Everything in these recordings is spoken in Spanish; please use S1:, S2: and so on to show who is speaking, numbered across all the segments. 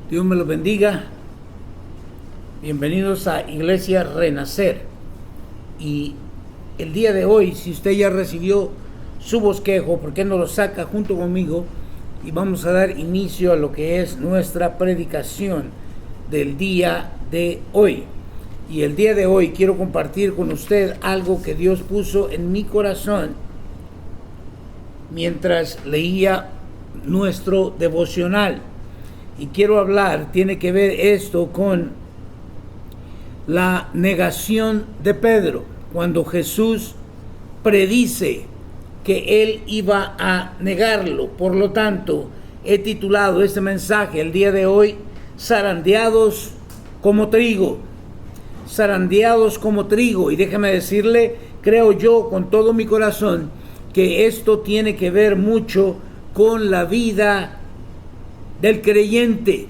S1: Dios me los bendiga. Bienvenidos a Iglesia Renacer. Y el día de hoy, si usted ya recibió su bosquejo, ¿por qué no lo saca junto conmigo? Y vamos a dar inicio a lo que es nuestra predicación del día de hoy. Y el día de hoy quiero compartir con usted algo que Dios puso en mi corazón mientras leía nuestro devocional. Y quiero hablar, tiene que ver esto con la negación de Pedro, cuando Jesús predice que él iba a negarlo. Por lo tanto, he titulado este mensaje el día de hoy, zarandeados como trigo. Zarandeados como trigo. Y déjeme decirle, creo yo con todo mi corazón, que esto tiene que ver mucho con la vida del creyente.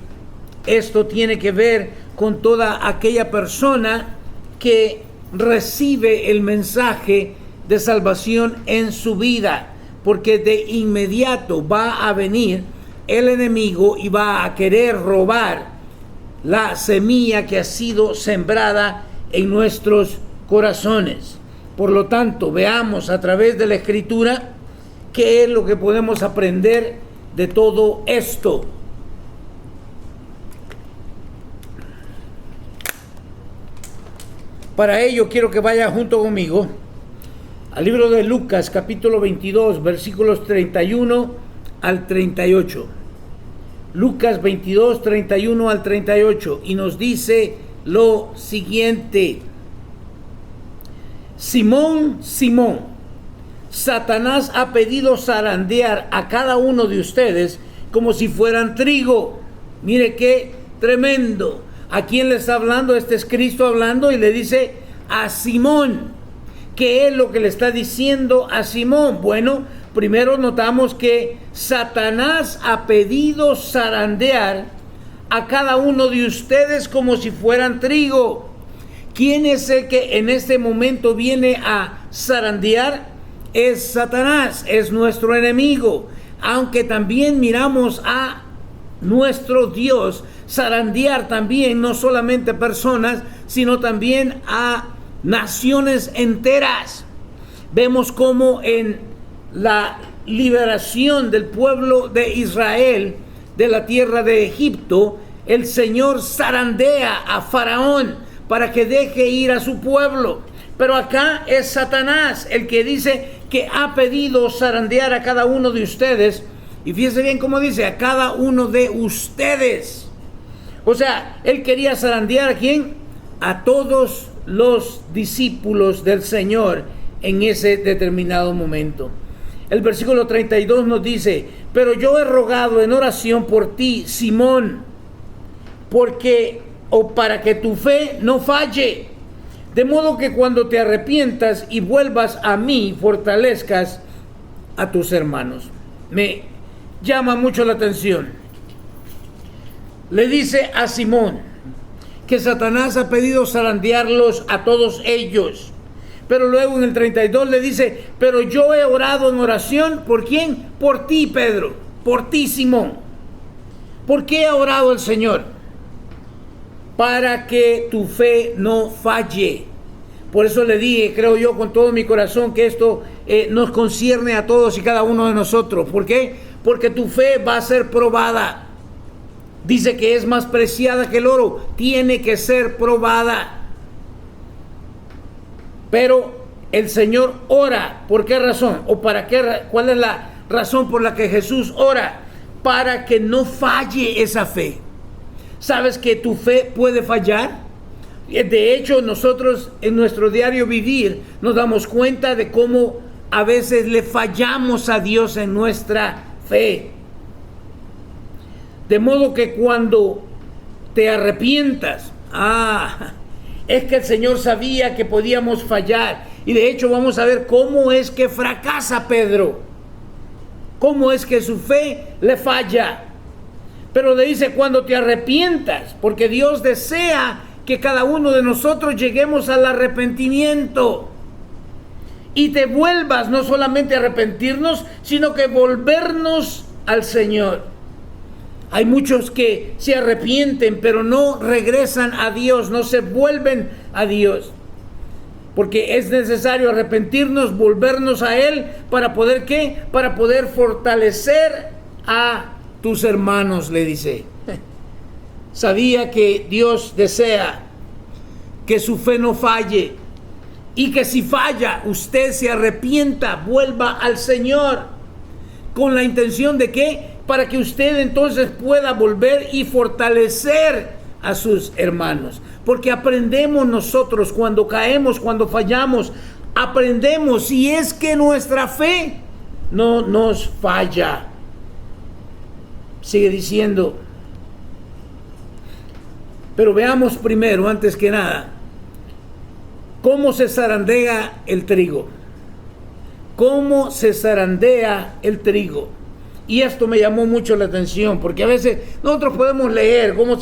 S1: Esto tiene que ver con toda aquella persona que recibe el mensaje de salvación en su vida, porque de inmediato va a venir el enemigo y va a querer robar la semilla que ha sido sembrada en nuestros corazones. Por lo tanto, veamos a través de la Escritura qué es lo que podemos aprender de todo esto. Para ello quiero que vaya junto conmigo al libro de Lucas, capítulo 22, versículos 31 al 38. Lucas 22, 31 al 38. Y nos dice lo siguiente: Simón, Simón, Satanás ha pedido zarandear a cada uno de ustedes como si fueran trigo. Mire qué tremendo. ¿A quién le está hablando? Este es Cristo hablando, y le dice a Simón. ¿Qué es lo que le está diciendo a Simón? Bueno, primero notamos que Satanás ha pedido zarandear a cada uno de ustedes como si fueran trigo. ¿Quién es el que en este momento viene a zarandear? Es Satanás, es nuestro enemigo. Aunque también miramos a nuestro Dios zarandear también, no solamente personas, sino también a naciones enteras. Vemos cómo en la liberación del pueblo de Israel de la tierra de Egipto, el Señor zarandea a Faraón para que deje ir a su pueblo. Pero acá es Satanás el que dice que ha pedido zarandear a cada uno de ustedes. Y fíjense bien cómo dice, a cada uno de ustedes. O sea, él quería zarandear ¿a quién? A todos los discípulos del Señor en ese determinado momento. El versículo 32 nos dice: pero yo he rogado en oración por ti, Simón, para que tu fe no falle, de modo que cuando te arrepientas y vuelvas a mí, fortalezcas a tus hermanos. Me llama mucho la atención. Le dice a Simón que Satanás ha pedido zarandearlos a todos ellos. Pero luego en el 32 le dice: pero yo he orado en oración, ¿por quién? Por ti, Pedro, por ti, Simón. ¿Por qué ha orado el Señor? Para que tu fe no falle. Por eso le dije, creo yo con todo mi corazón, que esto nos concierne a todos y cada uno de nosotros. ¿Por qué? Porque tu fe va a ser probada. Dice que es más preciada que el oro. Tiene que ser probada. Pero el Señor ora. ¿Por qué razón? ¿O para qué? ¿Cuál es la razón por la que Jesús ora? Para que no falle esa fe. ¿Sabes que tu fe puede fallar? De hecho, nosotros en nuestro diario vivir nos damos cuenta de cómo a veces le fallamos a Dios en nuestra fe. De modo que cuando te arrepientas, es que el Señor sabía que podíamos fallar. Y de hecho vamos a ver cómo es que fracasa Pedro. Cómo es que su fe le falla. Pero le dice cuando te arrepientas, porque Dios desea que cada uno de nosotros lleguemos al arrepentimiento. Y te vuelvas, no solamente a arrepentirnos, sino que volvernos al Señor. Hay muchos que se arrepienten, pero no regresan a Dios, no se vuelven a Dios. Porque es necesario arrepentirnos, volvernos a Él, para poder, ¿qué? Para poder fortalecer a tus hermanos, le dice. Sabía que Dios desea que su fe no falle, y que si falla, usted se arrepienta, vuelva al Señor, con la intención de ¿qué? Para que usted entonces pueda volver y fortalecer a sus hermanos. Porque aprendemos nosotros cuando caemos, cuando fallamos, aprendemos si es que nuestra fe no nos falla. Sigue diciendo, pero veamos primero, antes que nada, cómo se zarandea el trigo. Cómo se zarandea el trigo. Y esto me llamó mucho la atención, porque a veces nosotros podemos leer cómo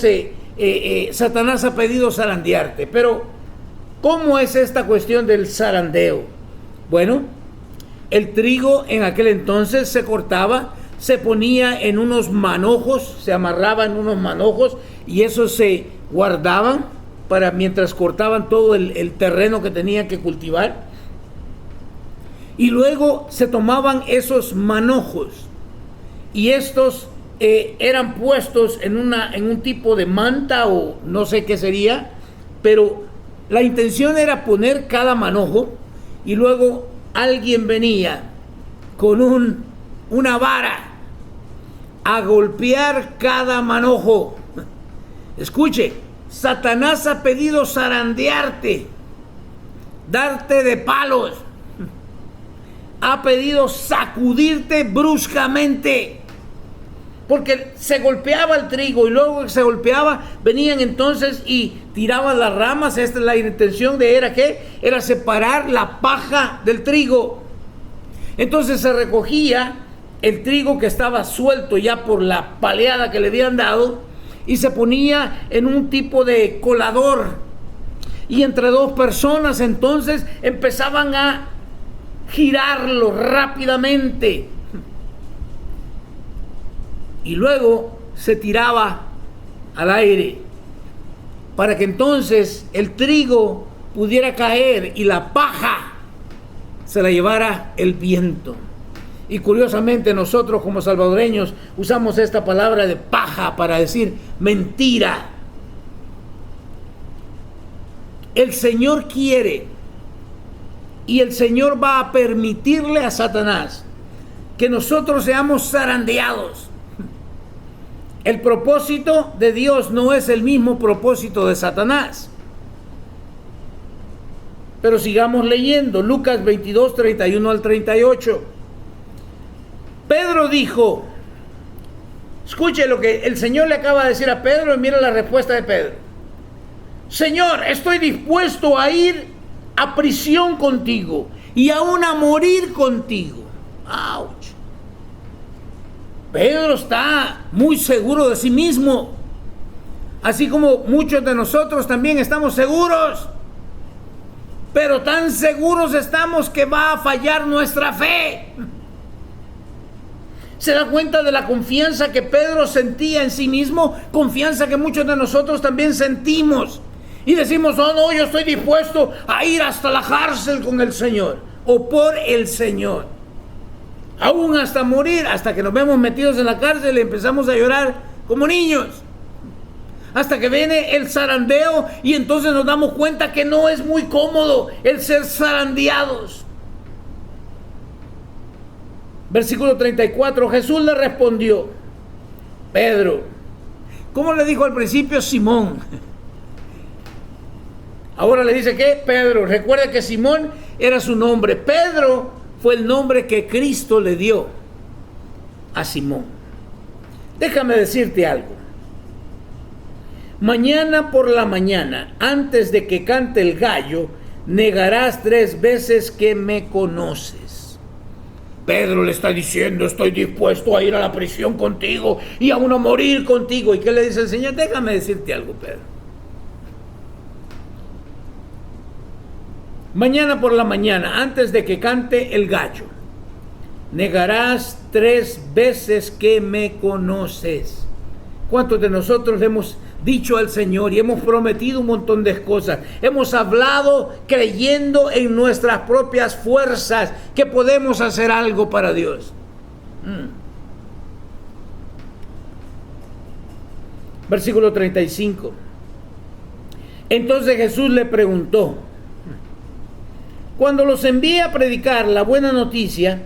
S1: Satanás ha pedido zarandearte, pero ¿cómo es esta cuestión del zarandeo? Bueno, el trigo en aquel entonces se cortaba, se ponía en unos manojos, se amarraba en unos manojos, y eso se guardaban para mientras cortaban todo el terreno que tenían que cultivar. Y luego se tomaban esos manojos, y estos eran puestos en un tipo de manta, o no sé qué sería, pero la intención era poner cada manojo, y luego alguien venía con una vara a golpear cada manojo. Escuche, Satanás ha pedido zarandearte, darte de palos, ha pedido sacudirte bruscamente, porque se golpeaba el trigo, y luego que se golpeaba, venían entonces y tiraban las ramas. Esta es la intención de era ¿qué? Era separar la paja del trigo. Entonces se recogía el trigo que estaba suelto ya por la paleada que le habían dado, y se ponía en un tipo de colador, y entre dos personas entonces empezaban a girarlo rápidamente, y luego se tiraba al aire para que entonces el trigo pudiera caer y la paja se la llevara el viento. Y curiosamente nosotros como salvadoreños usamos esta palabra de paja para decir mentira. El Señor quiere, y el Señor va a permitirle a Satanás que nosotros seamos zarandeados. El propósito de Dios no es el mismo propósito de Satanás. Pero sigamos leyendo Lucas 22, 31 al 38. Pedro dijo, escuche lo que el Señor le acaba de decir a Pedro, y mira la respuesta de Pedro. Señor, estoy dispuesto a ir a prisión contigo y aún a morir contigo. ¡Auch! Pedro está muy seguro de sí mismo, así como muchos de nosotros también estamos seguros, pero tan seguros estamos que va a fallar nuestra fe. ¿Se da cuenta de la confianza que Pedro sentía en sí mismo? Confianza que muchos de nosotros también sentimos. Y decimos, oh no, yo estoy dispuesto a ir hasta la cárcel con el Señor, o por el Señor. Aún hasta morir, hasta que nos vemos metidos en la cárcel y empezamos a llorar como niños. Hasta que viene el zarandeo, y entonces nos damos cuenta que no es muy cómodo el ser zarandeados. Versículo 34, Jesús le respondió, Pedro, ¿cómo le dijo al principio? Simón. Ahora le dice que Pedro. Recuerda que Simón era su nombre. Pedro fue el nombre que Cristo le dio a Simón. Déjame decirte algo. Mañana por la mañana, antes de que cante el gallo, negarás 3 veces que me conoces. Pedro le está diciendo, estoy dispuesto a ir a la prisión contigo y aún a morir contigo. ¿Y qué le dice el Señor? Déjame decirte algo, Pedro. Mañana por la mañana, antes de que cante el gallo, negarás 3 veces que me conoces. ¿Cuántos de nosotros le hemos dicho al Señor y hemos prometido un montón de cosas? Hemos hablado creyendo en nuestras propias fuerzas que podemos hacer algo para Dios. Versículo 35. Entonces Jesús le preguntó: cuando los envié a predicar la buena noticia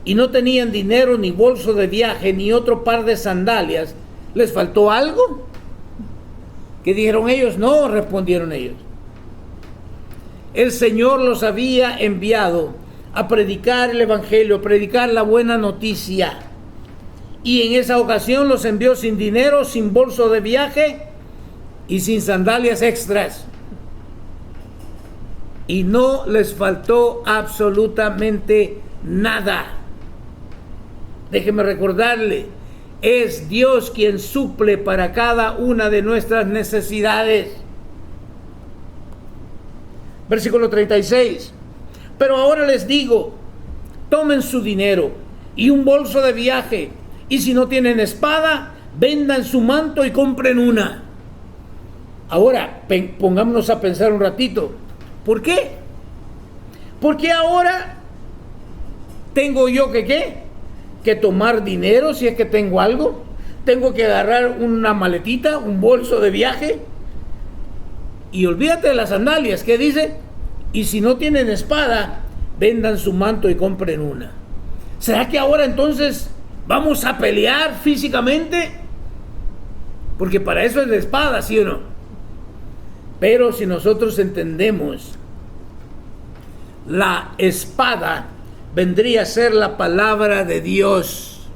S1: y no tenían dinero, ni bolso de viaje, ni otro par de sandalias, ¿les faltó algo? ¿Qué dijeron ellos? No, respondieron ellos. El Señor los había enviado a predicar el evangelio, a predicar la buena noticia. Y en esa ocasión los envió sin dinero, sin bolso de viaje y sin sandalias extras. Y no les faltó absolutamente nada. Déjeme recordarle, es Dios quien suple para cada una de nuestras necesidades. Versículo 36. Pero ahora les digo, tomen su dinero y un bolso de viaje, y si no tienen espada, vendan su manto y compren una. Ahora, pongámonos a pensar un ratito. ¿Por qué? Porque ahora tengo yo que tomar dinero si es que tengo algo. Tengo que agarrar una maletita, un bolso de viaje. Y olvídate de las sandalias, ¿qué dice? Y si no tienen espada, vendan su manto y compren una. ¿Será que ahora entonces vamos a pelear físicamente? Porque para eso es la espada, ¿sí o no? Pero si nosotros entendemos, la espada vendría a ser la palabra de Dios.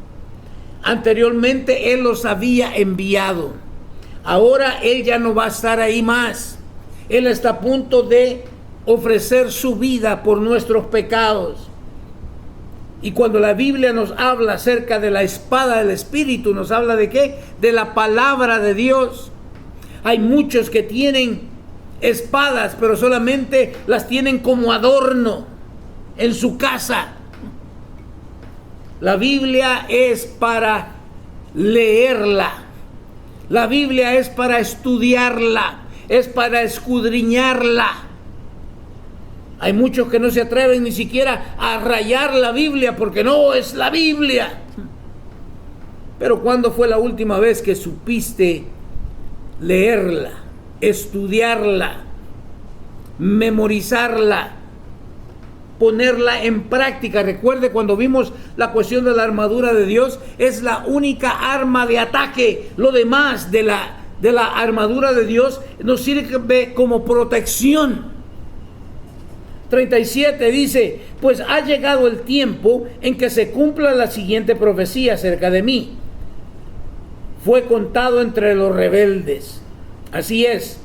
S1: Anteriormente Él los había enviado. Ahora Él ya no va a estar ahí más. Él está a punto de ofrecer su vida por nuestros pecados. Y cuando la Biblia nos habla acerca de la espada del Espíritu, nos habla de ¿qué? De la palabra de Dios. Hay muchos que tienen espadas, pero solamente las tienen como adorno en su casa. La Biblia es para leerla. La Biblia es para estudiarla, es para escudriñarla. Hay muchos que no se atreven ni siquiera a rayar la Biblia porque no es la Biblia. Pero ¿cuándo fue la última vez que supiste leerla, estudiarla, memorizarla, ponerla en práctica? Recuerde cuando vimos la cuestión de la armadura de Dios, es la única arma de ataque. Lo demás de la armadura de Dios nos sirve como protección. 37 dice: pues ha llegado el tiempo en que se cumpla la siguiente profecía acerca de mí. Fue contado entre los rebeldes. Así es,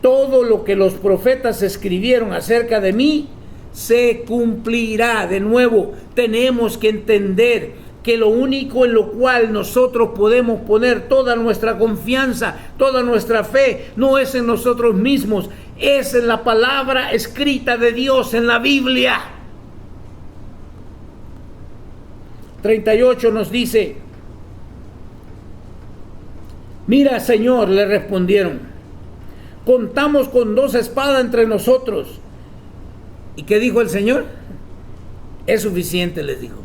S1: todo lo que los profetas escribieron acerca de mí se cumplirá. De nuevo, tenemos que entender que lo único en lo cual nosotros podemos poner toda nuestra confianza, toda nuestra fe, no es en nosotros mismos, es en la palabra escrita de Dios, en la Biblia. 38 nos dice: mira, Señor, le respondieron, contamos con 2 espadas entre nosotros. ¿Y qué dijo el Señor? Es suficiente, les dijo.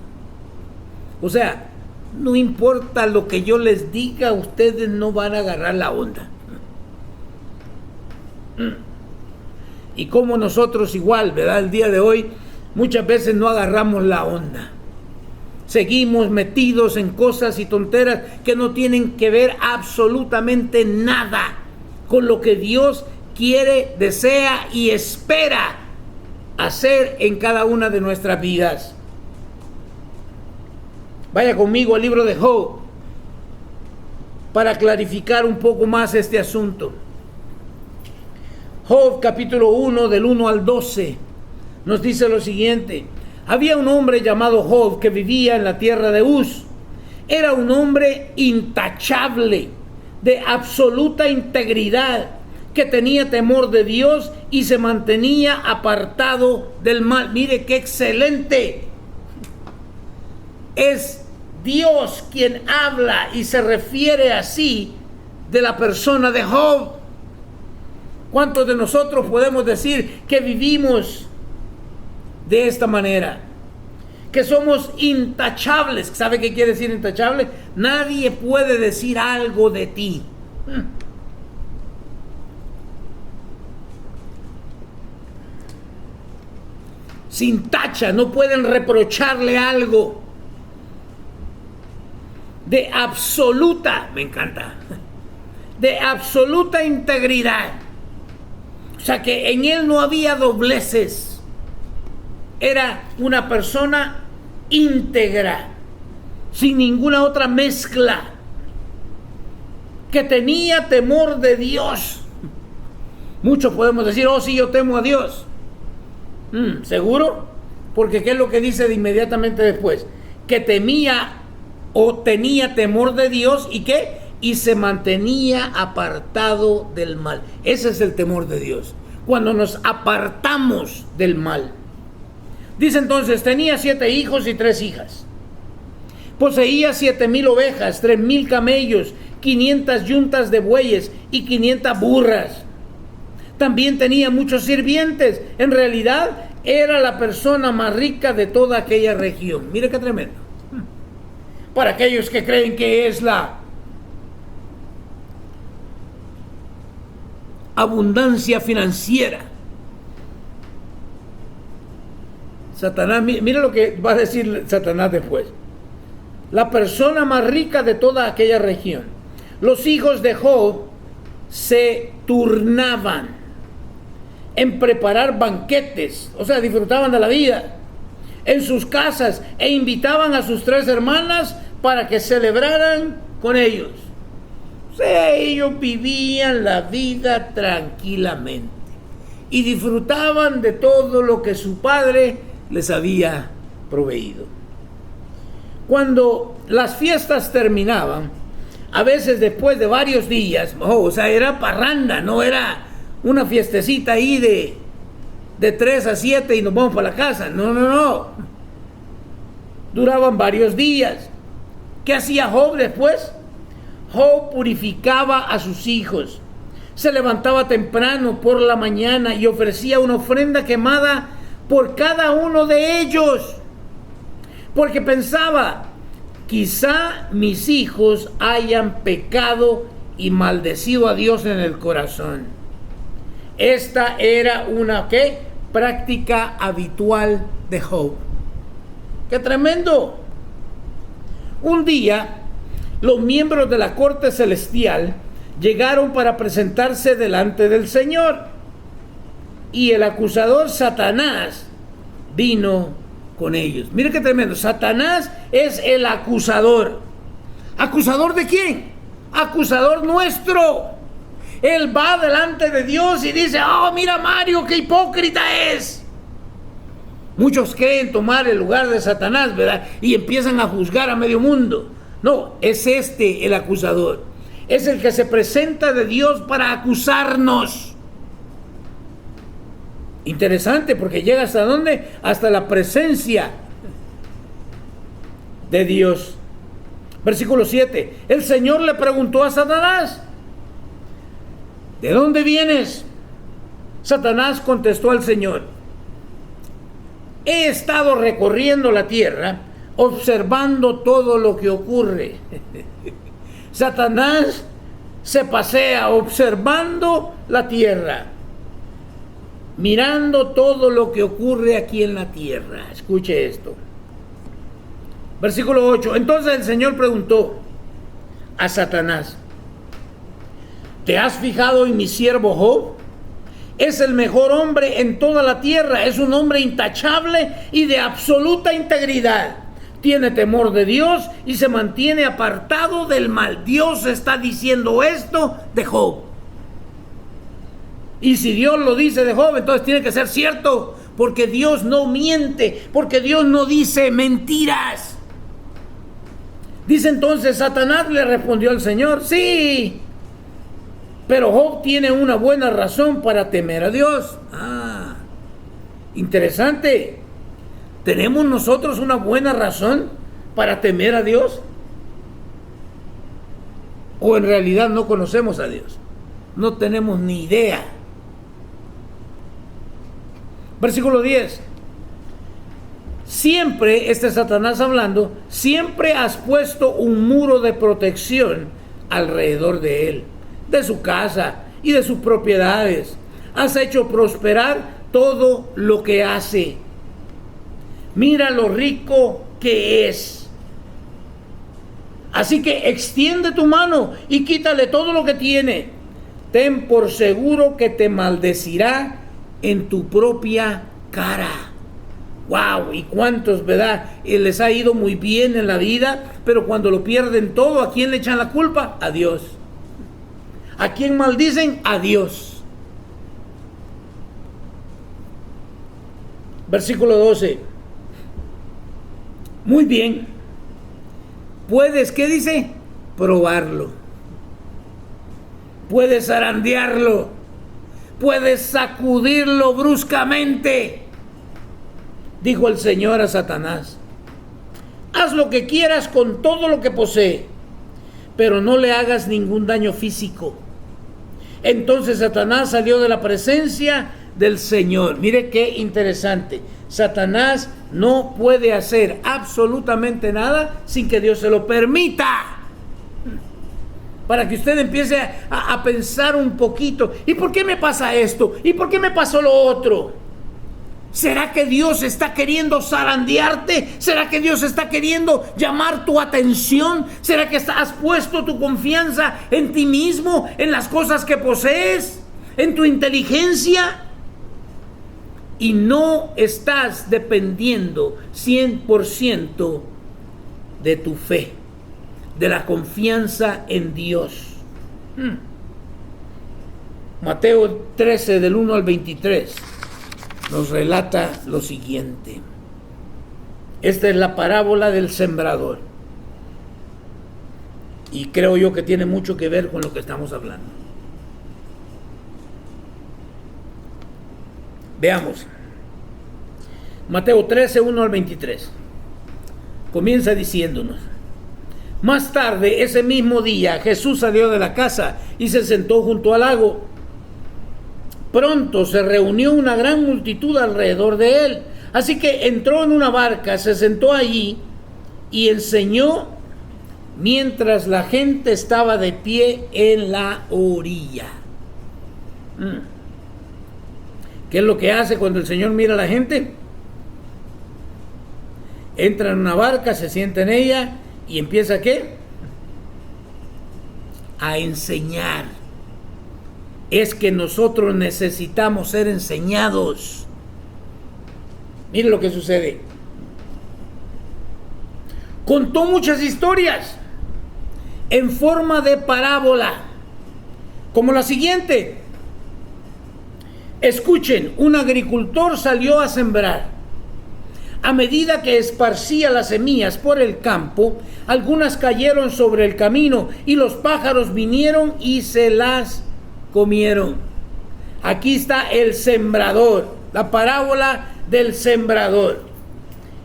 S1: O sea, no importa lo que yo les diga, ustedes no van a agarrar la onda. Y como nosotros igual, ¿verdad? El día de hoy muchas veces no agarramos la onda. Seguimos metidos en cosas y tonteras que no tienen que ver absolutamente nada con lo que Dios quiere, desea y espera hacer en cada una de nuestras vidas. Vaya conmigo al libro de Job para clarificar un poco más este asunto. Job capítulo 1 del 1 al 12 nos dice lo siguiente: había un hombre llamado Job que vivía en la tierra de Uz. Era un hombre intachable, de absoluta integridad, que tenía temor de Dios y se mantenía apartado del mal. Mire qué excelente. Es Dios quien habla y se refiere así de la persona de Job. ¿Cuántos de nosotros podemos decir que vivimos de esta manera? Que somos intachables. ¿Sabe qué quiere decir intachable? Nadie puede decir algo de ti. Sin tacha, no pueden reprocharle algo. De absoluta, me encanta, de absoluta integridad. O sea que en él no había dobleces. Era una persona íntegra, sin ninguna otra mezcla, que tenía temor de Dios. Muchos podemos decir, oh sí, yo temo a Dios. ¿Seguro? Porque ¿qué es lo que dice de inmediatamente después? Que temía o tenía temor de Dios, ¿y qué? Y se mantenía apartado del mal. Ese es el temor de Dios, cuando nos apartamos del mal. Dice entonces, tenía 7 hijos y 3 hijas. Poseía 7,000 ovejas, 3,000 camellos, 500 yuntas de bueyes y 500 burras. También tenía muchos sirvientes. En realidad era la persona más rica de toda aquella región. Mire qué tremendo. Para aquellos que creen que es la abundancia financiera. Satanás, mira lo que va a decir Satanás después. La persona más rica de toda aquella región. Los hijos de Job se turnaban en preparar banquetes, o sea, disfrutaban de la vida en sus casas e invitaban a sus 3 hermanas para que celebraran con ellos. O sea, ellos vivían la vida tranquilamente y disfrutaban de todo lo que su padre les había proveído. Cuando las fiestas terminaban, a veces después de varios días, o sea, era parranda, no era una fiestecita ahí de 3 a 7 y nos vamos para la casa. No. Duraban varios días. ¿Qué hacía Job después? Job purificaba a sus hijos. Se levantaba temprano por la mañana y ofrecía una ofrenda quemada por cada uno de ellos. Porque pensaba, quizá mis hijos hayan pecado y maldecido a Dios en el corazón. Esta era una práctica habitual de Job. ¡Qué tremendo! Un día, los miembros de la corte celestial llegaron para presentarse delante del Señor. Y el acusador Satanás vino con ellos. Mire qué tremendo. Satanás es el acusador. ¿Acusador de quién? Acusador nuestro. Él va delante de Dios y dice, oh, mira Mario, qué hipócrita es. Muchos creen tomar el lugar de Satanás, ¿verdad? Y empiezan a juzgar a medio mundo. No, es el acusador. Es el que se presenta de Dios para acusarnos. Interesante, porque llega hasta ¿dónde? Hasta la presencia de Dios. Versículo 7. El Señor le preguntó a Satanás, ¿de dónde vienes? Satanás contestó al Señor, he estado recorriendo la tierra, observando todo lo que ocurre. Satanás se pasea observando la tierra, mirando todo lo que ocurre aquí en la tierra. Escuche esto. Versículo 8. Entonces el Señor preguntó a Satanás, ¿te has fijado en mi siervo Job? Es el mejor hombre en toda la tierra, es un hombre intachable y de absoluta integridad. Tiene temor de Dios y se mantiene apartado del mal. Dios está diciendo esto de Job. Y si Dios lo dice de Job, entonces tiene que ser cierto, porque Dios no miente, porque Dios no dice mentiras. Dice entonces Satanás, le respondió al Señor, sí, pero Job tiene una buena razón para temer a Dios. Interesante. ¿Tenemos nosotros una buena razón para temer a Dios? O en realidad no conocemos a Dios. No tenemos ni idea. Versículo 10. Siempre, este es Satanás hablando, siempre has puesto un muro de protección alrededor de él, de su casa y de sus propiedades. Has hecho prosperar todo lo que hace. Mira lo rico que es. Así que extiende tu mano y quítale todo lo que tiene. Ten por seguro que te maldecirá en tu propia cara. Wow, y cuántos, ¿verdad? Les ha ido muy bien en la vida, pero cuando lo pierden todo, ¿a quién le echan la culpa? A Dios. ¿A quién maldicen? A Dios. Versículo 12. Muy bien. Puedes, ¿qué dice? Probarlo. Puedes zarandearlo. Puedes sacudirlo bruscamente. Dijo el Señor a Satanás: haz lo que quieras con todo lo que posee, pero no le hagas ningún daño físico. Entonces Satanás salió de la presencia del Señor. Mire qué interesante. Satanás no puede hacer absolutamente nada sin que Dios se lo permita. Para que usted empiece a pensar un poquito. ¿Y por qué me pasa esto? ¿Y por qué me pasó lo otro? ¿Será que Dios está queriendo zarandearte? ¿Será que Dios está queriendo llamar tu atención? ¿Será que has puesto tu confianza en ti mismo, en las cosas que posees, en tu inteligencia? Y no estás dependiendo 100% de tu fe, de la confianza en Dios. Mateo 13, del 1 al 23. Nos relata lo siguiente. Esta es la parábola del sembrador. Y creo yo que tiene mucho que ver con lo que estamos hablando. Veamos. Mateo 13, 1 al 23. Comienza diciéndonos: más tarde, ese mismo día, Jesús salió de la casa y se sentó junto al lago. Pronto se reunió una gran multitud alrededor de él. Así que entró en una barca, se sentó allí y enseñó mientras la gente estaba de pie en la orilla. ¿Qué es lo que hace cuando el Señor mira a la gente? Entra en una barca, se sienta en ella y empieza ¿qué? A enseñar. Es que nosotros necesitamos ser enseñados. Mire lo que sucede. Contó muchas historias en forma de parábola, como la siguiente. Escuchen, un agricultor salió a sembrar. A medida que esparcía las semillas por el campo, algunas cayeron sobre el camino y los pájaros vinieron y se las comieron. Aquí está el sembrador, la parábola del sembrador.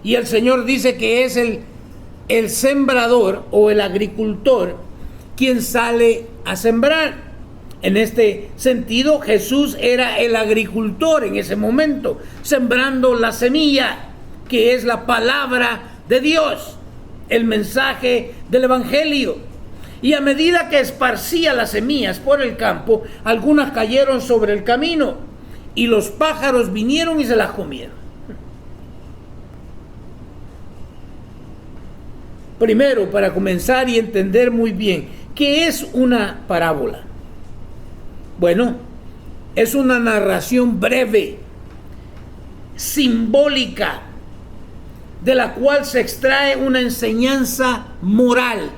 S1: Y el Señor dice que es el sembrador o el agricultor quien sale a sembrar. En este sentido, Jesús era el agricultor en ese momento, sembrando la semilla, que es la palabra de Dios, el mensaje del Evangelio. Y a medida que esparcía las semillas por el campo, algunas cayeron sobre el camino y los pájaros vinieron y se las comieron. Primero, para comenzar y entender muy bien, ¿qué es una parábola? Bueno, es una narración breve, simbólica, de la cual se extrae una enseñanza moral.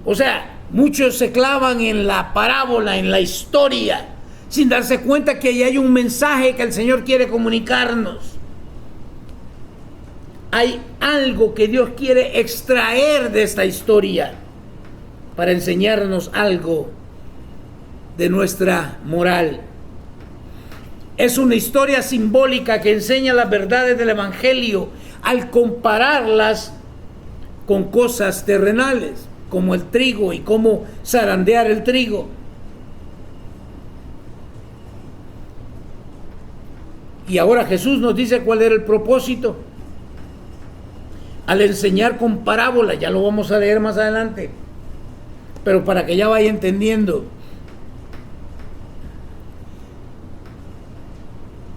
S1: O sea, muchos se clavan en la parábola, en la historia, sin darse cuenta que ahí hay un mensaje que el Señor quiere comunicarnos. Hay algo que Dios quiere extraer de esta historia para enseñarnos algo de nuestra moral. Es una historia simbólica que enseña las verdades del Evangelio al compararlas con cosas terrenales. como el trigo y cómo zarandear el trigo. Y ahora Jesús nos dice cuál era el propósito al enseñar con parábolas. Ya lo vamos a leer más adelante, pero para que ya vaya entendiendo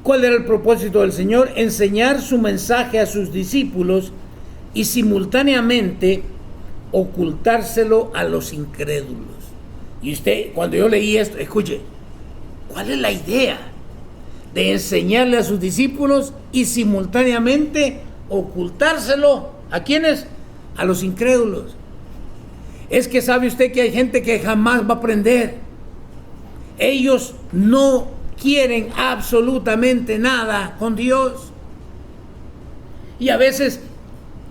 S1: cuál era el propósito del Señor: enseñar su mensaje a sus discípulos y simultáneamente ocultárselo a los incrédulos. Y usted, cuando yo leí esto, escuche, ¿cuál es la idea de enseñarle a sus discípulos y simultáneamente ocultárselo a quienes? A los incrédulos. Es que sabe usted que hay gente que jamás va a aprender. Ellos no quieren absolutamente nada con Dios. Y a veces,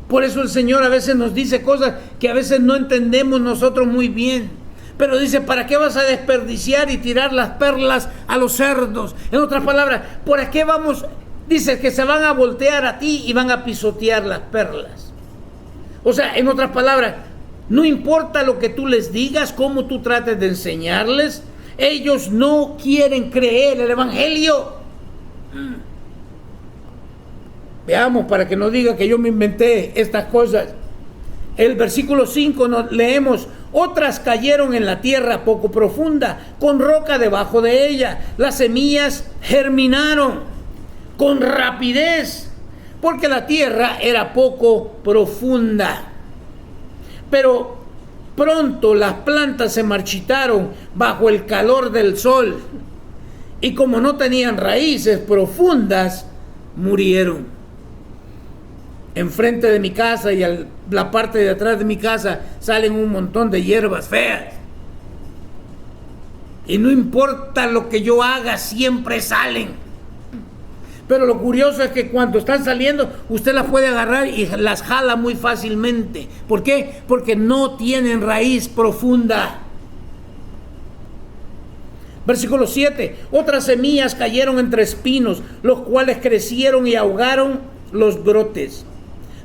S1: por eso el Señor a veces nos dice cosas que a veces no entendemos nosotros muy bien. Pero dice, ¿para qué vas a desperdiciar y tirar las perlas a los cerdos? En otras palabras, ¿por qué vamos? Dice que se van a voltear a ti y van a pisotear las perlas. O sea, en otras palabras, no importa lo que tú les digas, cómo tú trates de enseñarles, ellos no quieren creer el Evangelio. Veamos, para que no diga que yo me inventé estas cosas. El versículo 5 nos leemos: otras cayeron en la tierra poco profunda, con roca debajo de ella. Las semillas germinaron con rapidez, porque la tierra era poco profunda. Pero pronto las plantas se marchitaron bajo el calor del sol, y como no tenían raíces profundas, murieron. Enfrente de mi casa y a la parte de atrás de mi casa salen un montón de hierbas feas. Y no importa lo que yo haga, siempre salen. Pero lo curioso es que cuando están saliendo, usted las puede agarrar y las jala muy fácilmente. ¿Por qué? Porque no tienen raíz profunda. Versículo 7. Otras semillas cayeron entre espinos, los cuales crecieron y ahogaron los brotes.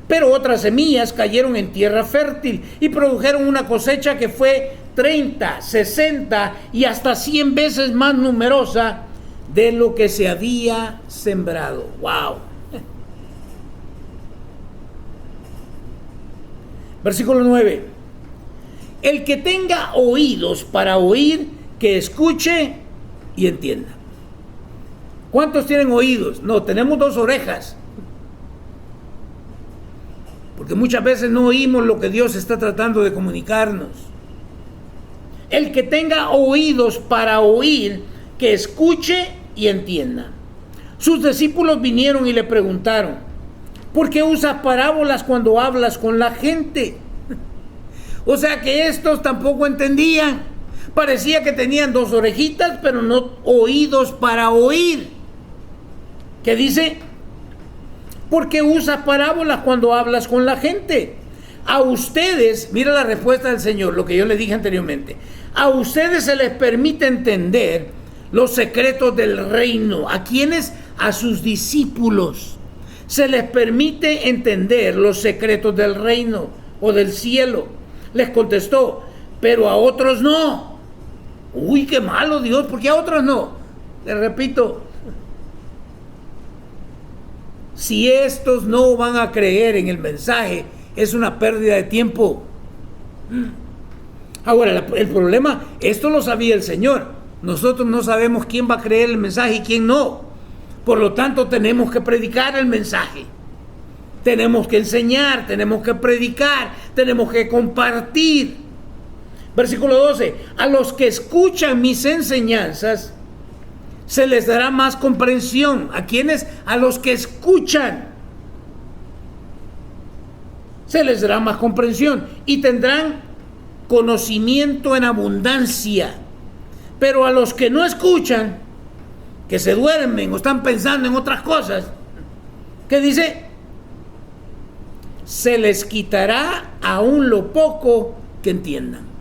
S1: Pero otras semillas cayeron en tierra fértil y produjeron una cosecha que fue 30, 60 y hasta 100 veces más numerosa de lo que se había sembrado. ¡Wow! Versículo 9. El que tenga oídos para oír, que escuche y entienda. ¿Cuántos tienen oídos? No, tenemos 2 orejas. Porque muchas veces no oímos lo que Dios está tratando de comunicarnos. El que tenga oídos para oír, que escuche y entienda. Sus discípulos vinieron y le preguntaron: ¿por qué usas parábolas cuando hablas con la gente? O sea que estos tampoco entendían. Parecía que tenían 2 orejitas, pero no oídos para oír. ¿Qué dice? ¿Por qué usas parábolas cuando hablas con la gente? A ustedes, mira la respuesta del Señor, lo que yo le dije anteriormente. A ustedes se les permite entender los secretos del reino. ¿A quiénes? A sus discípulos. Se les permite entender los secretos del reino o del cielo. Les contestó: pero a otros no. Uy, qué malo Dios, ¿por qué a otros no? Les repito, si estos no van a creer en el mensaje, es una pérdida de tiempo. Ahora, el problema, esto lo sabía el Señor. Nosotros no sabemos quién va a creer el mensaje y quién no. Por lo tanto, tenemos que predicar el mensaje. Tenemos que enseñar, tenemos que predicar, tenemos que compartir. Versículo 12. A los que escuchan mis enseñanzas, se les dará más comprensión. ¿A quiénes? A los que escuchan. Se les dará más comprensión y tendrán conocimiento en abundancia. Pero a los que no escuchan, que se duermen o están pensando en otras cosas, ¿qué dice? Se les quitará aún lo poco que entiendan.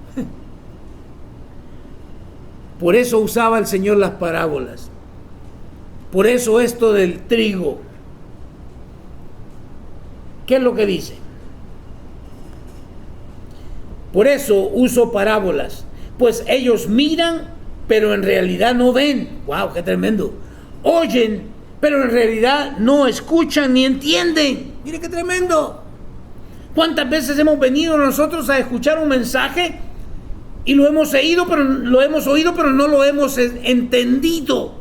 S1: Por eso usaba el Señor las parábolas. Por eso esto del trigo. ¿Qué es lo que dice? Por eso uso parábolas, pues ellos miran, pero en realidad no ven. ¡Wow, qué tremendo! Oyen, pero en realidad no escuchan ni entienden. ¡Mire qué tremendo! ¿Cuántas veces hemos venido nosotros a escuchar un mensaje y lo hemos oído, pero no lo hemos entendido?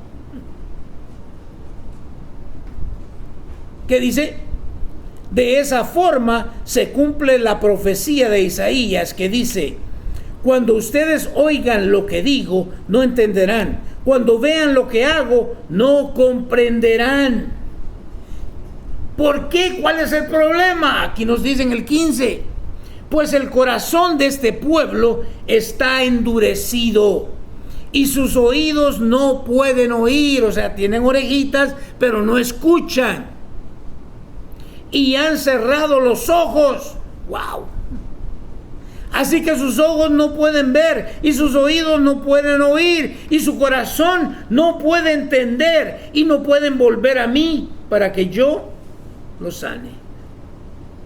S1: ¿Qué dice? De esa forma se cumple la profecía de Isaías que dice: cuando ustedes oigan lo que digo, no entenderán. Cuando vean lo que hago, no comprenderán. ¿Por qué? ¿Cuál es el problema? Aquí nos dicen el 15. Pues el corazón de este pueblo está endurecido y sus oídos no pueden oír. O sea, tienen orejitas, pero no escuchan. Y han cerrado los ojos. ¡Wow! Así que sus ojos no pueden ver, y sus oídos no pueden oír, y su corazón no puede entender, y no pueden volver a mí para que yo los sane.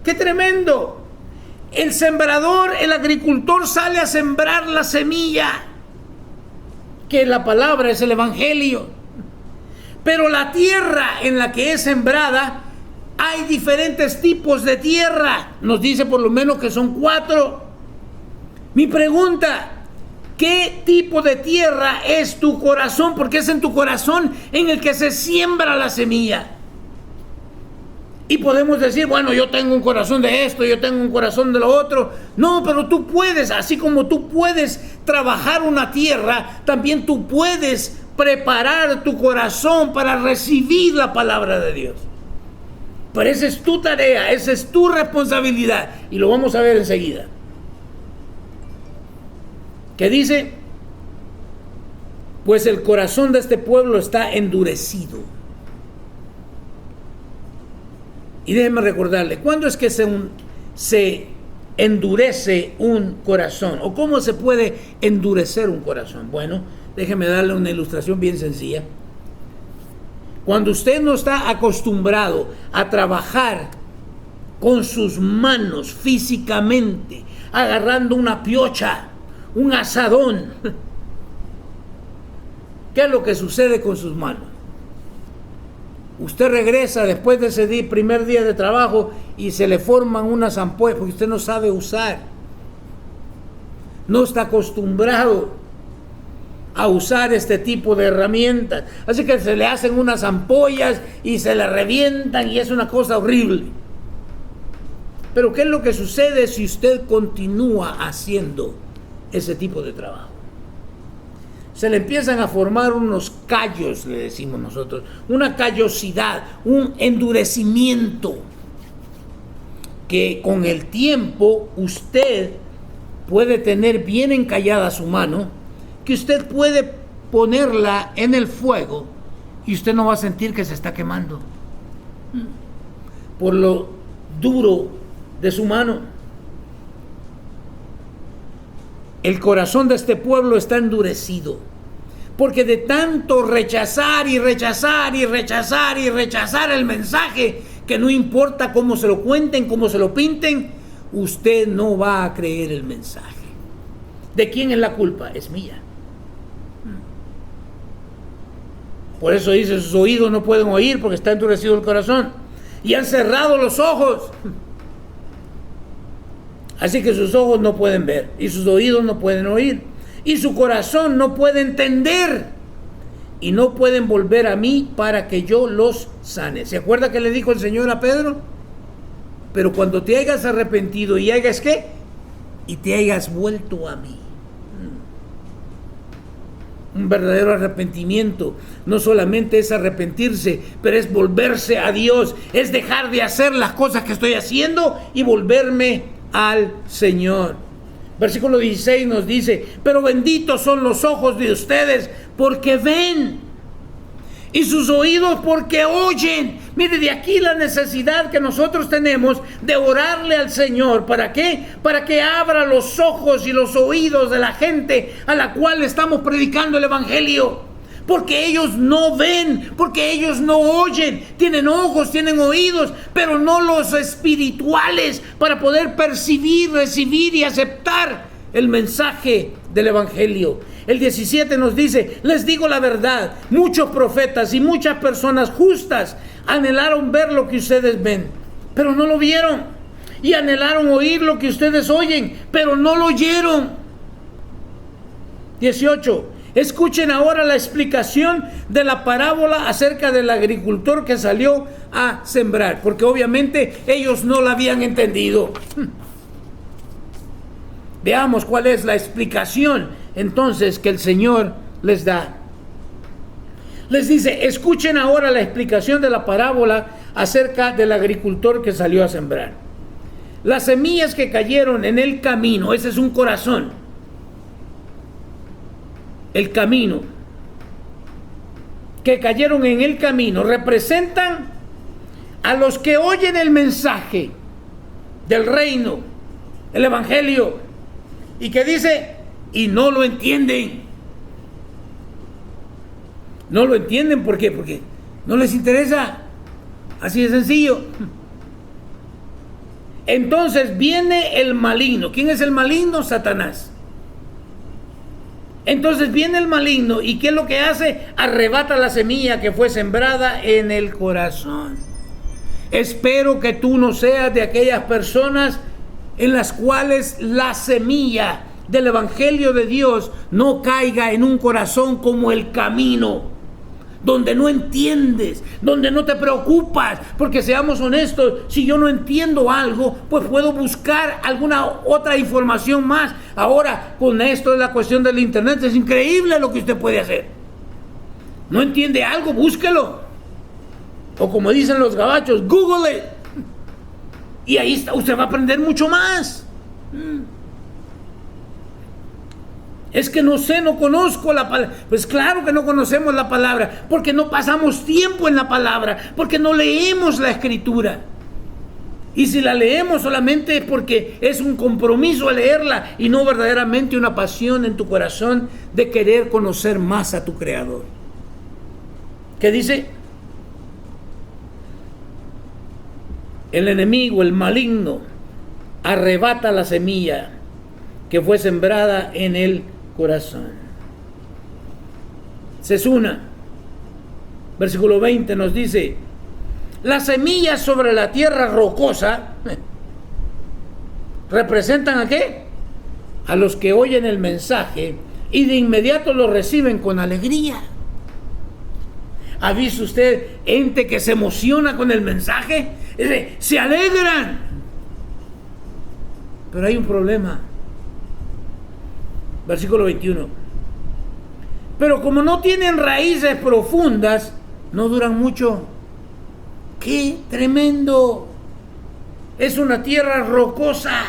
S1: ¡Qué tremendo! El sembrador, el agricultor sale a sembrar la semilla, que la palabra es el evangelio. Pero la tierra en la que es sembrada, hay diferentes tipos de tierra. Nos dice por lo menos que son 4. Mi pregunta: ¿qué tipo de tierra es tu corazón? Porque es en tu corazón en el que se siembra la semilla. Y podemos decir, bueno, yo tengo un corazón de esto, yo tengo un corazón de lo otro. No, pero tú puedes, así como tú puedes trabajar una tierra, también tú puedes preparar tu corazón para recibir la palabra de Dios. Pero esa es tu tarea, esa es tu responsabilidad. Y lo vamos a ver enseguida. ¿Qué dice? Pues el corazón de este pueblo está endurecido. Y déjeme recordarle, ¿cuándo es que se endurece un corazón? ¿O cómo se puede endurecer un corazón? Bueno, déjeme darle una ilustración bien sencilla. Cuando usted no está acostumbrado a trabajar con sus manos físicamente, agarrando una piocha, un asadón, ¿qué es lo que sucede con sus manos? Usted regresa después de ese primer día de trabajo y se le forman unas ampollas porque usted no sabe usar. No está acostumbrado a usar este tipo de herramientas. Así que se le hacen unas ampollas y se le revientan y es una cosa horrible. Pero ¿qué es lo que sucede si usted continúa haciendo ese tipo de trabajo? Se le empiezan a formar unos callos, le decimos nosotros, una callosidad, un endurecimiento, que con el tiempo usted puede tener bien encallada su mano, que usted puede ponerla en el fuego y usted no va a sentir que se está quemando por lo duro de su mano. El corazón de este pueblo está endurecido, porque de tanto rechazar y rechazar y rechazar y rechazar el mensaje, que no importa cómo se lo cuenten, cómo se lo pinten, usted no va a creer el mensaje. ¿De quién es la culpa? Es mía. Por eso dice, sus oídos no pueden oír porque está endurecido el corazón, y han cerrado los ojos. Así que sus ojos no pueden ver, y sus oídos no pueden oír, y su corazón no puede entender, y no pueden volver a mí para que yo los sane. ¿Se acuerda que le dijo el Señor a Pedro? Pero cuando te hayas arrepentido y hayas ¿qué? Y te hayas vuelto a mí. Un verdadero arrepentimiento no solamente es arrepentirse, pero es volverse a Dios, es dejar de hacer las cosas que estoy haciendo y volverme al Señor. Versículo 16 nos dice: pero benditos son los ojos de ustedes porque ven, y sus oídos porque oyen. Mire, de aquí la necesidad que nosotros tenemos de orarle al Señor. ¿Para qué? Para que abra los ojos y los oídos de la gente a la cual estamos predicando el Evangelio, Porque ellos no ven, porque ellos no oyen. Tienen ojos, tienen oídos, pero no los espirituales para poder percibir, recibir y aceptar el mensaje del Evangelio. El 17 nos dice: les digo la verdad, muchos profetas y muchas personas justas anhelaron ver lo que ustedes ven, pero no lo vieron. Y anhelaron oír lo que ustedes oyen, pero no lo oyeron. 18. Escuchen ahora la explicación de la parábola acerca del agricultor que salió a sembrar, porque obviamente ellos no la habían entendido. Veamos cuál es la explicación entonces que el Señor les da. Les dice: escuchen ahora la explicación de la parábola acerca del agricultor que salió a sembrar. Las semillas que cayeron en el camino, ese es un corazón. El camino. Que cayeron en el camino representan a los que oyen el mensaje del reino, el Evangelio, y que dice, y no lo entienden. No lo entienden, ¿por qué? Porque no les interesa. Así de sencillo. Entonces viene el maligno. ¿Quién es el maligno? Satanás. Entonces viene el maligno, ¿y qué es lo que hace? Arrebata la semilla que fue sembrada en el corazón. Espero que tú no seas de aquellas personas en las cuales la semilla del Evangelio de Dios no caiga en un corazón como el camino, donde no entiendes, donde no te preocupas, porque seamos honestos, si yo no entiendo algo, pues puedo buscar alguna otra información más. Ahora, con esto de la cuestión del internet, es increíble lo que usted puede hacer. No entiende algo, búsquelo. O como dicen los gabachos, Google it. Y ahí está, usted va a aprender mucho más. Es que no sé, no conozco la palabra. Pues claro que no conocemos la palabra, porque no pasamos tiempo en la palabra, porque no leemos la Escritura. Y si la leemos solamente es porque es un compromiso a leerla y no verdaderamente una pasión en tu corazón de querer conocer más a tu Creador. ¿Qué dice? El enemigo, el maligno, arrebata la semilla que fue sembrada en el corazón. Sesuna, versículo 20 nos dice: las semillas sobre la tierra rocosa representan ¿a qué? A los que oyen el mensaje y de inmediato lo reciben con alegría. ¿Ha visto usted gente que se emociona con el mensaje? Se alegran. Pero hay un problema. Versículo 21. Pero como no tienen raíces profundas, no duran mucho. ¡Qué tremendo! Es una tierra rocosa.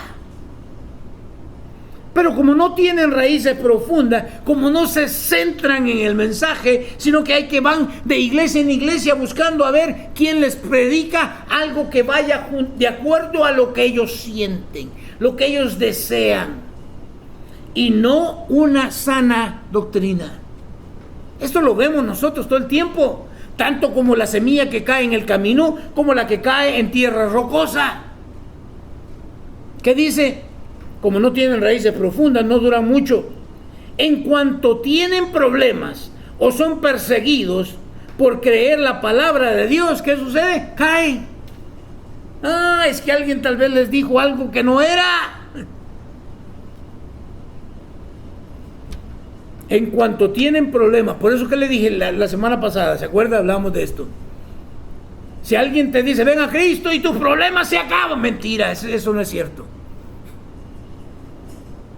S1: Pero como no tienen raíces profundas, como no se centran en el mensaje, sino que hay que van de iglesia en iglesia buscando a ver quién les predica algo que vaya de acuerdo a lo que ellos sienten, lo que ellos desean, y no una sana doctrina. Esto lo vemos nosotros todo el tiempo, tanto como la semilla que cae en el camino, como la que cae en tierra rocosa. ¿Qué dice? Como no tienen raíces profundas, no duran mucho. En cuanto tienen problemas o son perseguidos por creer la palabra de Dios, ¿qué sucede? Caen. Es que alguien tal vez les dijo algo que no era. En cuanto tienen problemas, por eso que le dije la semana pasada, ¿se acuerda? Hablamos de esto. Si alguien te dice, ven a Cristo y tus problemas se acaban, mentira, eso no es cierto.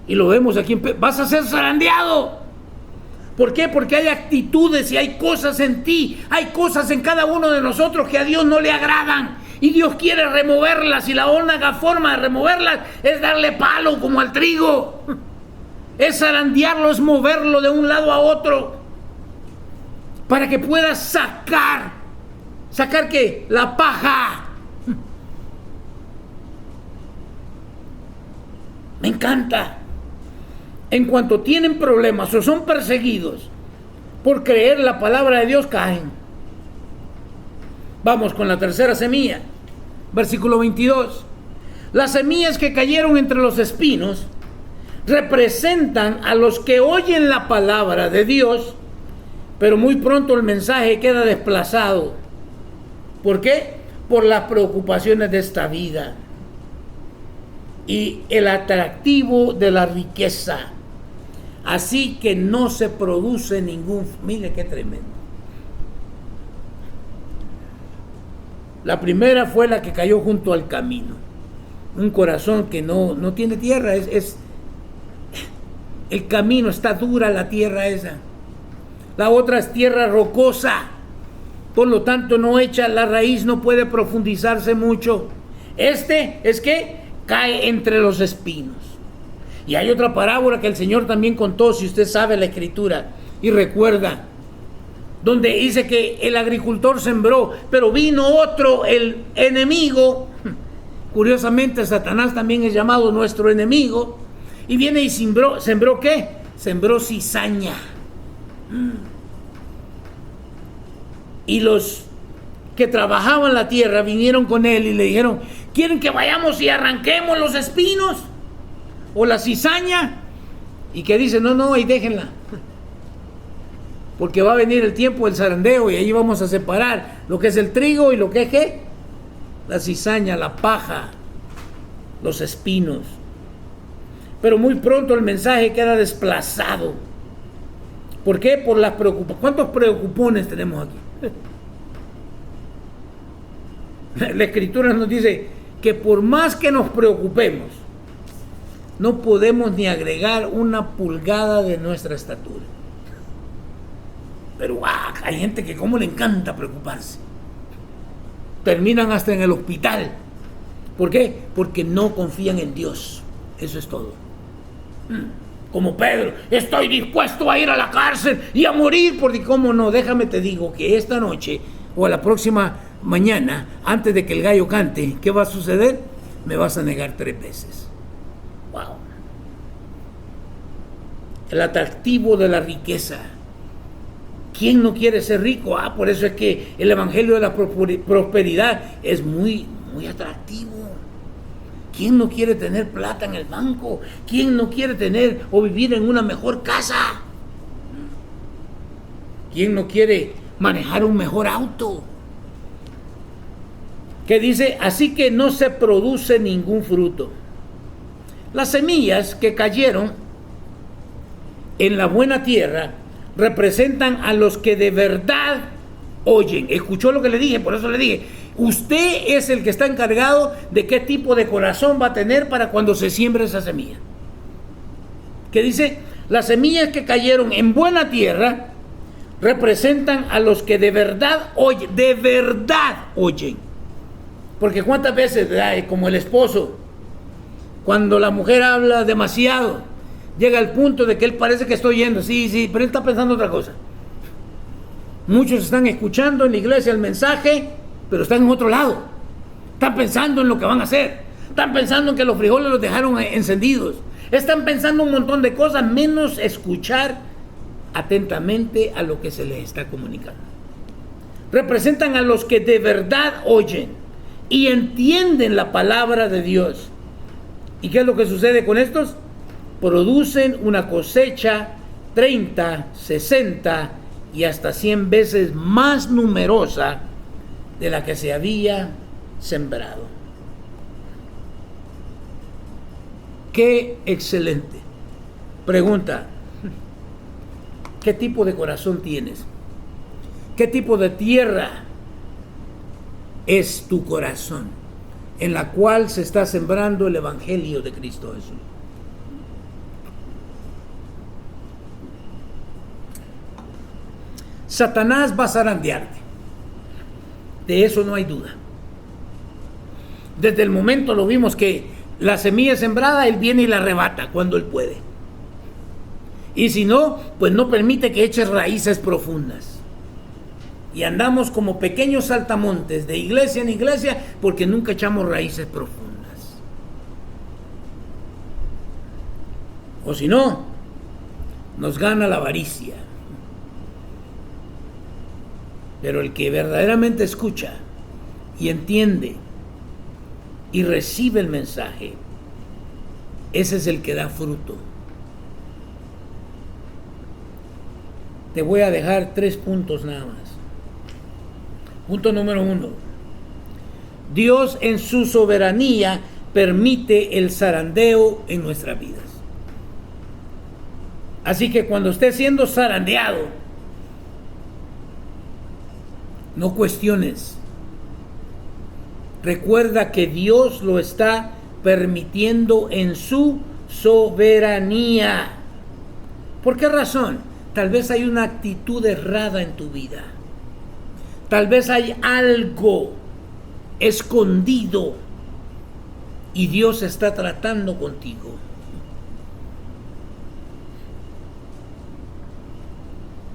S1: Y lo vemos aquí, vas a ser zarandeado. ¿Por qué? Porque hay actitudes y hay cosas en ti, hay cosas en cada uno de nosotros que a Dios no le agradan. Y Dios quiere removerlas, y la única forma de removerlas es darle palo como al trigo. Es zarandearlo, es moverlo de un lado a otro, para que puedas sacar ¿qué? La paja. Me encanta. En cuanto tienen problemas o son perseguidos por creer la palabra de Dios caen. Vamos con la tercera semilla, versículo 22. Las semillas que cayeron entre los espinos representan a los que oyen la palabra de Dios, pero muy pronto el mensaje queda desplazado. ¿Por qué? Por las preocupaciones de esta vida y el atractivo de la riqueza. Así que no se produce ningún... Mire qué tremendo. La primera fue la que cayó junto al camino. Un corazón que no tiene tierra. El camino está dura, la tierra esa. La otra es tierra rocosa. Por lo tanto no echa la raíz, no puede profundizarse mucho. Este es que cae entre los espinos. Y hay otra parábola que el Señor también contó, si usted sabe la escritura y recuerda, donde dice que el agricultor sembró, pero vino otro, el enemigo. Curiosamente, Satanás también es llamado nuestro enemigo. Y viene y ¿sembró qué? Sembró cizaña. Y los que trabajaban la tierra vinieron con él y le dijeron: ¿quieren que vayamos y arranquemos los espinos o la cizaña? Y que dice: no, ahí déjenla, porque va a venir el tiempo del zarandeo y ahí vamos a separar lo que es el trigo y lo que es ¿qué? La cizaña, la paja, los espinos. Pero muy pronto el mensaje queda desplazado. ¿Por qué? Por las preocupaciones. ¿Cuántos preocupones tenemos aquí? La escritura nos dice que por más que nos preocupemos, no podemos ni agregar una pulgada de nuestra estatura. Pero hay gente que como le encanta preocuparse. Terminan hasta en el hospital. ¿Por qué? Porque no confían en Dios. Eso es todo. Como Pedro: estoy dispuesto a ir a la cárcel y a morir, porque cómo no. Déjame te digo que esta noche o a la próxima mañana, antes de que el gallo cante, ¿qué va a suceder? Me vas a negar 3 veces. Wow. El atractivo de la riqueza. ¿Quién no quiere ser rico? Por eso es que el evangelio de la prosperidad es muy, muy atractivo. ¿Quién no quiere tener plata en el banco? ¿Quién no quiere tener o vivir en una mejor casa? ¿Quién no quiere manejar un mejor auto? Que dice: así que no se produce ningún fruto. Las semillas que cayeron en la buena tierra representan a los que de verdad oyen. ¿Escuchó lo que le dije? Por eso le dije: usted es el que está encargado de qué tipo de corazón va a tener para cuando se siembre esa semilla. Que dice: las semillas que cayeron en buena tierra representan a los que de verdad oyen. De verdad oyen. Porque cuántas veces, como el esposo, cuando la mujer habla demasiado, llega al punto de que él parece que está oyendo, sí, pero él está pensando otra cosa. Muchos están escuchando en la iglesia el mensaje, pero están en otro lado. Están pensando en lo que van a hacer. Están pensando en que los frijoles los dejaron encendidos. Están pensando un montón de cosas, menos escuchar atentamente a lo que se les está comunicando. Representan a los que de verdad oyen y entienden la palabra de Dios. ¿Y qué es lo que sucede con estos? Producen una cosecha 30, 60 y hasta 100 veces más numerosa de la que se había sembrado. ¡Qué excelente! Pregunta: ¿qué tipo de corazón tienes? ¿Qué tipo de tierra es tu corazón en la cual se está sembrando el evangelio de Cristo Jesús? Satanás va a zarandearte. De eso no hay duda. Desde el momento lo vimos que la semilla sembrada, él viene y la arrebata cuando él puede. Y si no, pues no permite que eches raíces profundas. Y andamos como pequeños saltamontes de iglesia en iglesia porque nunca echamos raíces profundas. O si no, nos gana la avaricia. Pero el que verdaderamente escucha y entiende y recibe el mensaje, ese es el que da fruto. Te voy a dejar 3 puntos nada más. Punto número 1. Dios en su soberanía permite el zarandeo en nuestras vidas. Así que cuando esté siendo zarandeado, no cuestiones. Recuerda que Dios lo está permitiendo en su soberanía. ¿Por qué razón? Tal vez hay una actitud errada en tu vida. Tal vez hay algo escondido y Dios está tratando contigo.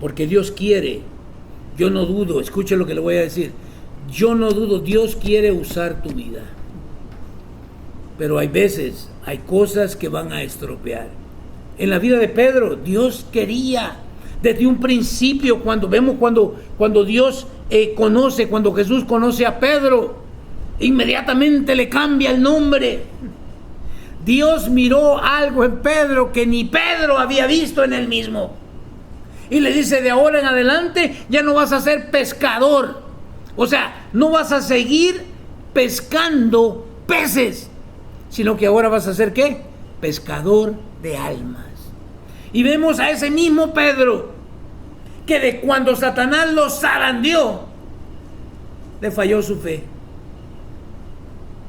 S1: Porque Dios quiere, yo no dudo, escuche lo que le voy a decir, yo no dudo, Dios quiere usar tu vida. Pero hay veces, hay cosas que van a estropear. En la vida de Pedro, Dios quería, desde un principio, cuando Dios cuando Jesús conoce a Pedro, inmediatamente le cambia el nombre. Dios miró algo en Pedro que ni Pedro había visto en él mismo. Y le dice, de ahora en adelante ya no vas a ser pescador. O sea, no vas a seguir pescando peces, sino que ahora vas a ser ¿qué? Pescador de almas. Y vemos a ese mismo Pedro, que de cuando Satanás lo zarandeó, le falló su fe.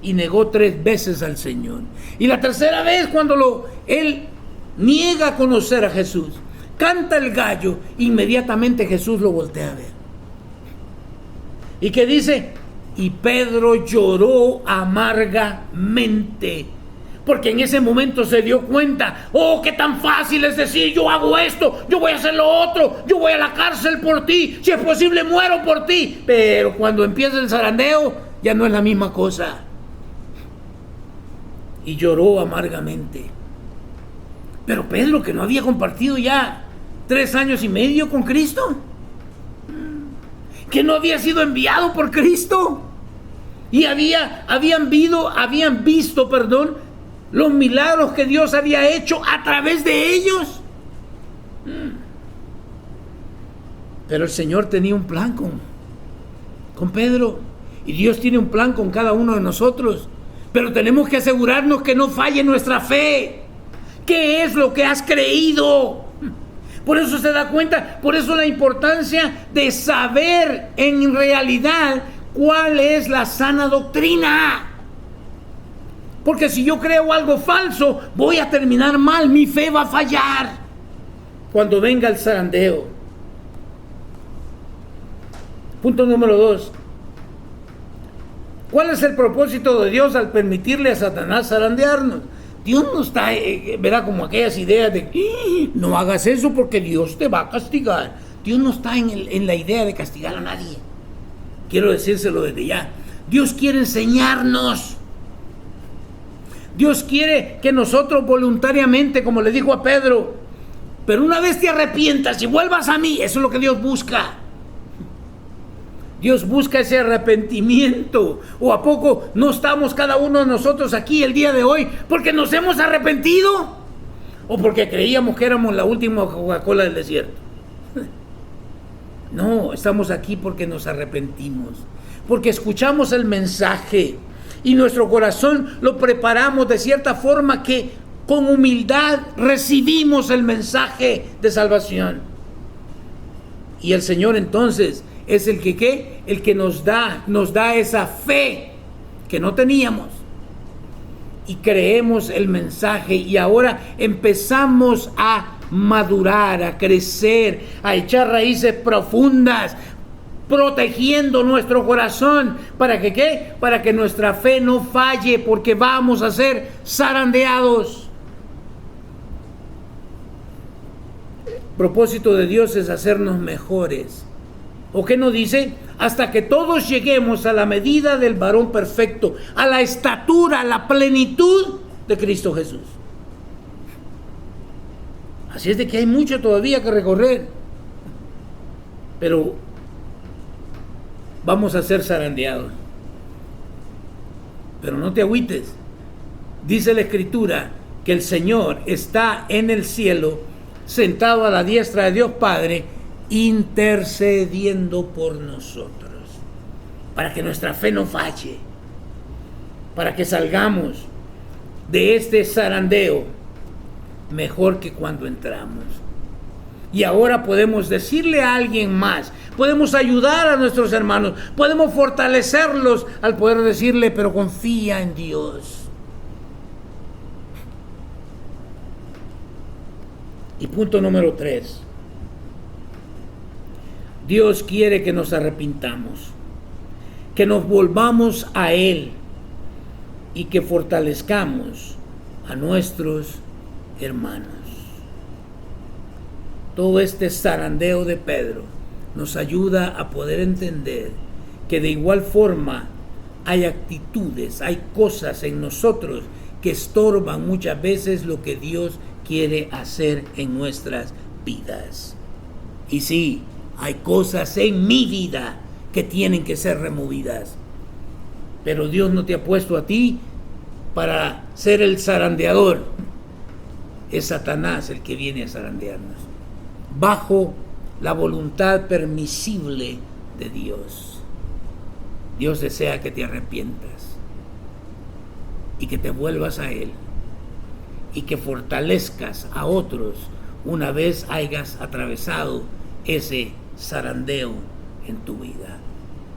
S1: Y negó 3 veces al Señor. Y la tercera vez, cuando él niega a conocer a Jesús, canta el gallo, inmediatamente Jesús lo voltea a ver. ¿Y qué dice? Y Pedro lloró amargamente, porque en ese momento se dio cuenta, oh, qué tan fácil es decir, yo hago esto, yo voy a hacer lo otro, yo voy a la cárcel por ti, si es posible muero por ti. Pero cuando empieza el zarandeo, ya no es la misma cosa. Y lloró amargamente. Pero Pedro, que no había compartido ya 3 años y medio con Cristo, que no había sido enviado por Cristo, y habían visto los milagros que Dios había hecho a través de ellos. Pero el Señor tenía un plan con Pedro, y Dios tiene un plan con cada uno de nosotros. Pero tenemos que asegurarnos que no falle nuestra fe. ¿Qué es lo que has creído? Por eso se da cuenta, por eso la importancia de saber en realidad cuál es la sana doctrina. Porque si yo creo algo falso, voy a terminar mal, mi fe va a fallar cuando venga el zarandeo. Punto número 2. ¿Cuál es el propósito de Dios al permitirle a Satanás zarandearnos? Dios no está, ¿verdad? Como aquellas ideas de no hagas eso porque Dios te va a castigar. Dios no está en la idea de castigar a nadie. Quiero decírselo desde ya. Dios quiere enseñarnos. Dios quiere que nosotros voluntariamente, como le dijo a Pedro, pero una vez te arrepientas y vuelvas a mí, eso es lo que Dios busca. Dios busca ese arrepentimiento. ¿O a poco no estamos cada uno de nosotros aquí el día de hoy porque nos hemos arrepentido? ¿O porque creíamos que éramos la última Coca-Cola del desierto? No, estamos aquí porque nos arrepentimos, porque escuchamos el mensaje y nuestro corazón lo preparamos de cierta forma que con humildad recibimos el mensaje de salvación. Y el Señor entonces es el que ¿qué? El que nos da esa fe que no teníamos. Y creemos el mensaje y ahora empezamos a madurar, a crecer, a echar raíces profundas, protegiendo nuestro corazón. ¿Para que qué? Para que nuestra fe no falle, porque vamos a ser zarandeados. El propósito de Dios es hacernos mejores. ¿O qué nos dice? Hasta que todos lleguemos a la medida del varón perfecto, a la estatura, a la plenitud de Cristo Jesús. Así es de que hay mucho todavía que recorrer. Pero vamos a ser zarandeados. Pero no te agüites. Dice la Escritura que el Señor está en el cielo, sentado a la diestra de Dios Padre, intercediendo por nosotros, para que nuestra fe no falle, para que salgamos de este zarandeo mejor que cuando entramos. Y ahora podemos decirle a alguien más, podemos ayudar a nuestros hermanos, podemos fortalecerlos al poder decirle, pero confía en Dios. Y punto número 3. Dios quiere que nos arrepintamos, que nos volvamos a Él y que fortalezcamos a nuestros hermanos. Todo este zarandeo de Pedro nos ayuda a poder entender que de igual forma hay actitudes, hay cosas en nosotros que estorban muchas veces lo que Dios quiere hacer en nuestras vidas. Y sí, hay cosas en mi vida que tienen que ser removidas. Pero Dios no te ha puesto a ti para ser el zarandeador. Es Satanás el que viene a zarandearnos, bajo la voluntad permisible de Dios. Dios desea que te arrepientas y que te vuelvas a Él y que fortalezcas a otros una vez hayas atravesado ese zarandeo en tu vida.